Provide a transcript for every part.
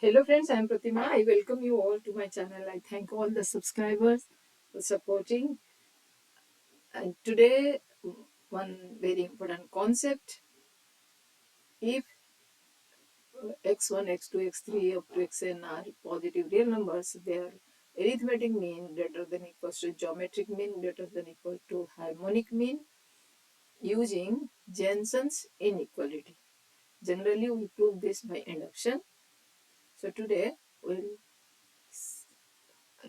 Hello friends, I am Pratima. I welcome you all to my channel. I thank all the subscribers for supporting. And today, one very important concept. If x1, x2, x3 up to xn are positive real numbers, their arithmetic mean greater than equals to geometric mean greater than equal to harmonic mean using Jensen's inequality. Generally, we prove this by induction. So today, we'll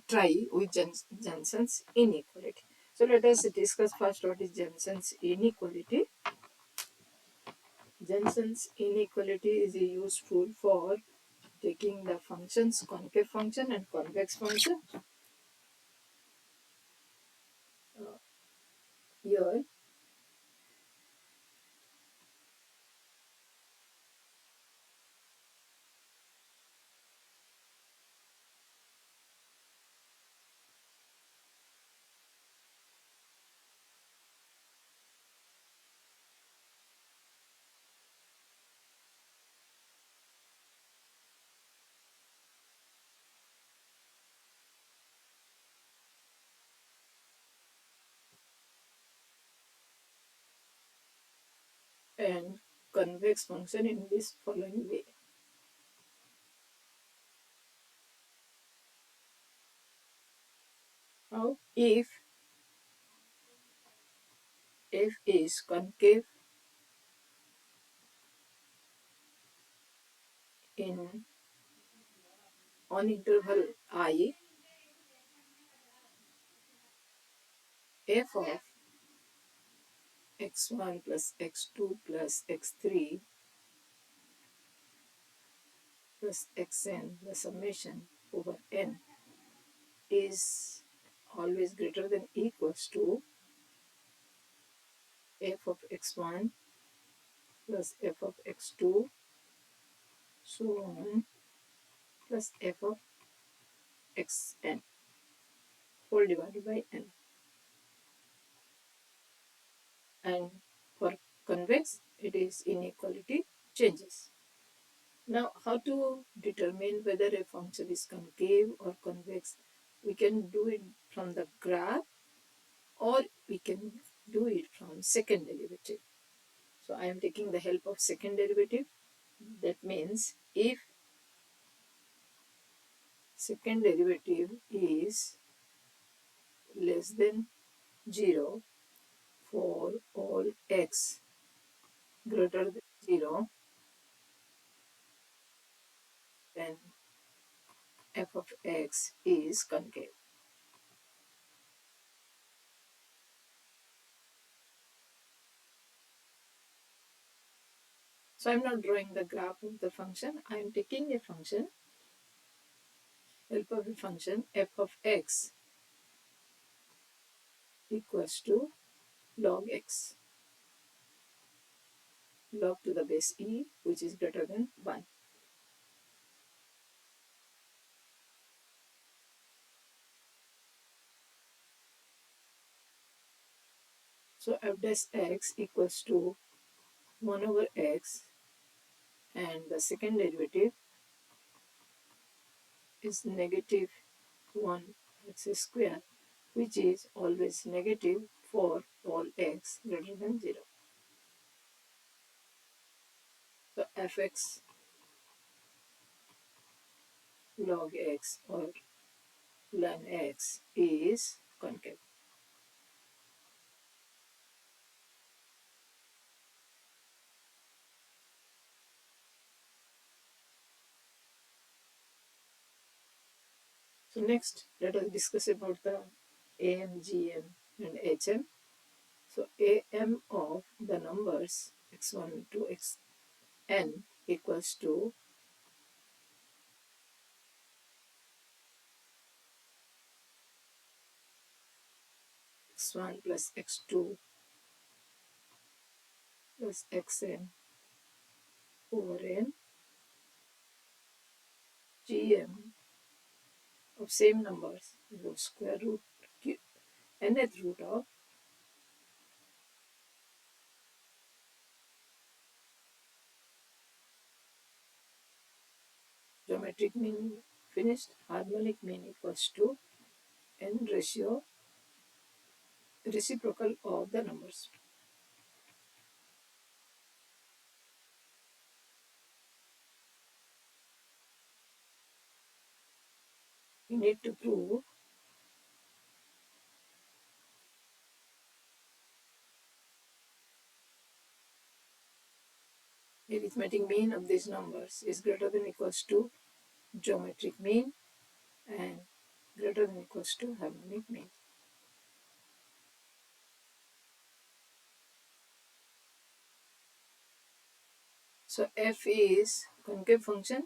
try with Jensen's inequality. So let us discuss first what is Jensen's inequality. Jensen's inequality is useful for taking the functions concave function and convex function. Here and convex function in this following way. Now if f is concave in on interval I, f of x1 plus x2 plus x3 plus xn, the summation over n, is always greater than equals to f of x1 plus f of x2 so on plus f of xn whole divided by n. And for convex, it is inequality changes. Now, how to determine whether a function is concave or convex? We can do it from the graph or we can do it from second derivative. So I am taking the help of second derivative. That means if second derivative is less than 0 for all x greater than 0, then f of x is concave. So I'm not drawing the graph of the function. I'm taking a function, help of a function f of x equals to log x, log to the base e, which is greater than 1. So f dash x equals to 1 over x, and the second derivative is negative 1 x square, which is always negative for all x greater than 0. So fx log x or ln x is concave. So next, let us discuss about the AM, GM and HM. So AM of the numbers x1 to xn equals to x1 plus x2 plus xn over n. GM of same numbers equals square root nth root of Geometric mean finished. Harmonic mean equals to n ratio reciprocal of the numbers. We need to prove arithmetic mean of these numbers is greater than equals to geometric mean and greater than equals to harmonic mean. So f is concave function.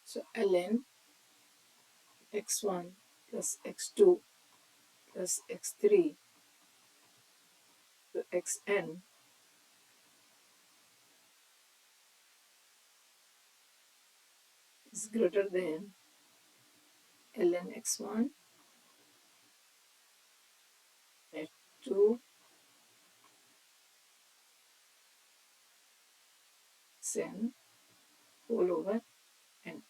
So ln x1 plus x2 plus x3 to xn is greater than ln x1 x2 xn whole over n.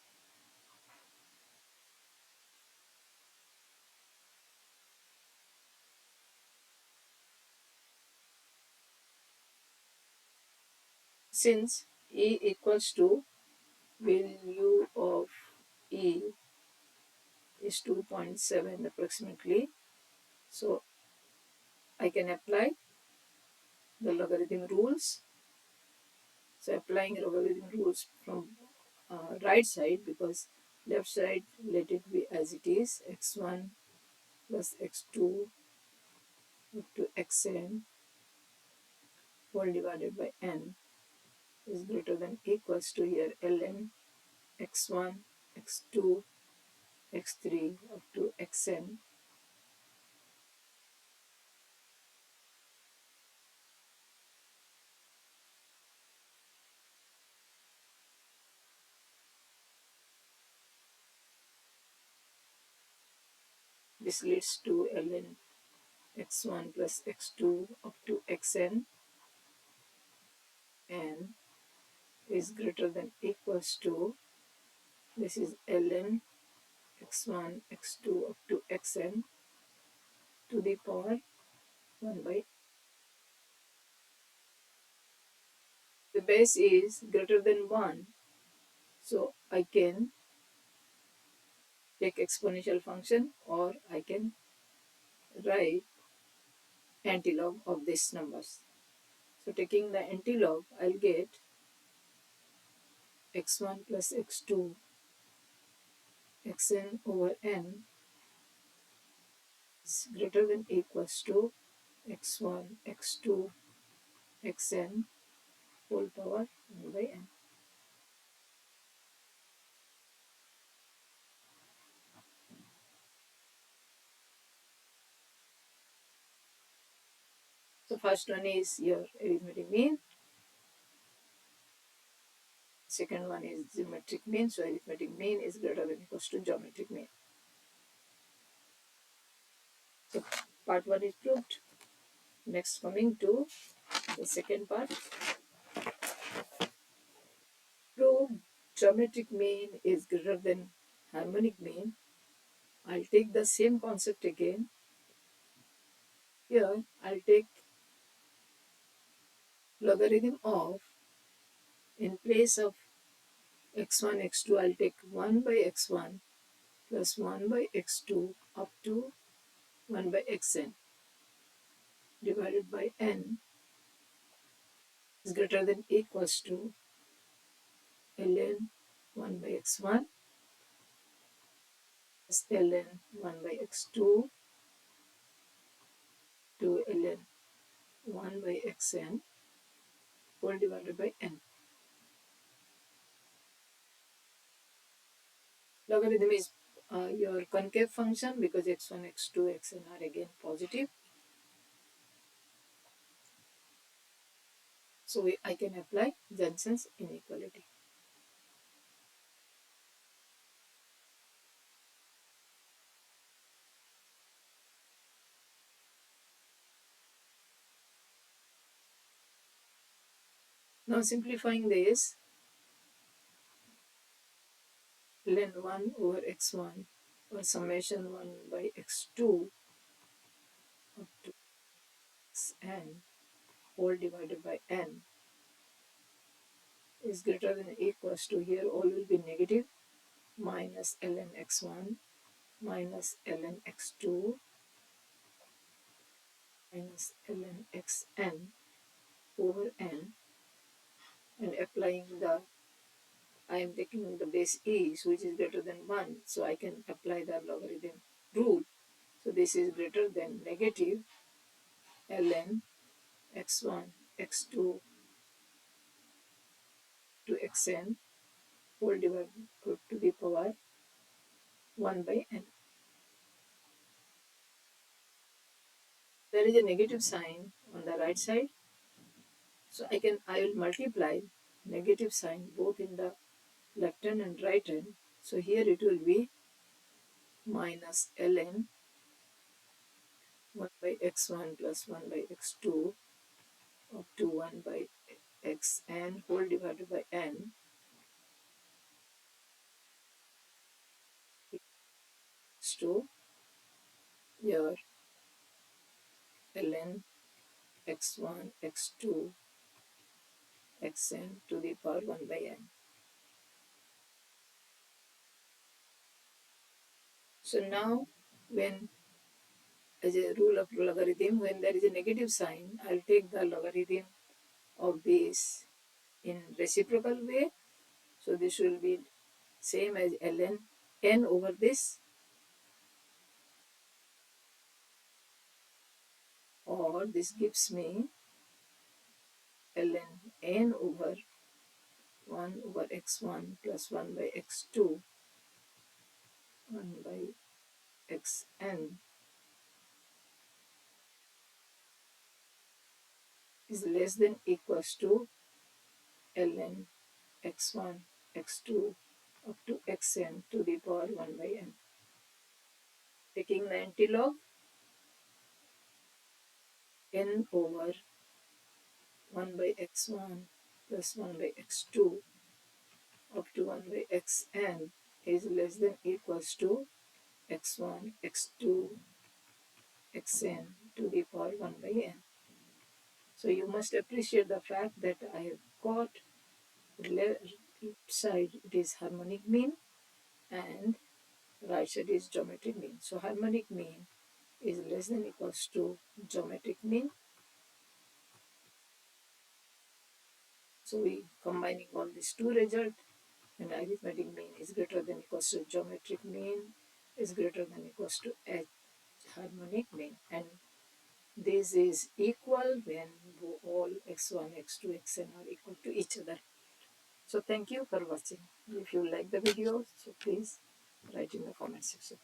Since e equals to value of e is 2.7 approximately, so I can apply the logarithm rules. So applying logarithm rules from right side, because left side let it be as it is, x1 plus x2 up to xn whole divided by n is greater than equals to here ln x1 x2 x3 up to xn. This leads to ln x1 plus x2 up to xn n is greater than equals to, this is ln x1 x2 up to xn to the power 1 by. The base is greater than 1, so I can take exponential function or I can write antilog of these numbers. So taking the antilog, I'll get x1 plus x2 xn over n is greater than equals to x1 x2 xn whole power 1 by n. So first one is your arithmetic mean. Second one is geometric mean. So arithmetic mean is greater than equals to geometric mean. So part 1 is proved. Next, coming to the second part. Prove geometric mean is greater than harmonic mean. I'll take the same concept again. Here I'll take logarithm of, in place of x1 x2 I'll take 1 by x1 plus 1 by x2 up to 1 by xn divided by n is greater than equals to ln 1 by x1 plus ln 1 by x2 to ln 1 by xn whole divided by n. Logarithm is your concave function because x1, x2, xn are again positive. So I can apply Jensen's inequality. Now simplifying this, ln 1 over x1 or summation 1 by x2 up to xn whole divided by n is greater than or equals to, here all will be negative, minus ln x1 minus ln x2 minus ln xn over n, and applying the, I am taking the base is which is greater than 1, so I can apply the logarithm rule. So this is greater than negative ln x1 x2 to xn whole divided to the power 1 by n. There is a negative sign on the right side, so I will multiply negative sign both in the left hand and right hand. So here it will be minus ln 1 by x1 plus 1 by x2 up to 1 by xn whole divided by n equals to your ln x1 x2 xn to the power 1 by n. So now when, as a rule of logarithm, when there is a negative sign, I'll take the logarithm of this in reciprocal way. So this will be same as ln n over this, or this gives me ln n over 1 over x1 plus 1 by x2 1 by xn is less than equals to ln x1 x2 up to xn to the power 1 by n. Taking 90 log n over 1 by x1 plus 1 by x2 up to 1 by xn is less than equals to x1 x2 xn to the power 1 by n. So you must appreciate the fact that I have got left side it is harmonic mean and right side is geometric mean. So harmonic mean is less than equals to geometric mean. So we combining all these two results, and arithmetic mean is greater than equals to geometric mean is greater than equals to h harmonic mean, and this is equal when all x1 x2 xn are equal to each other. So thank you for watching. If you like the video, so please write in the comment section.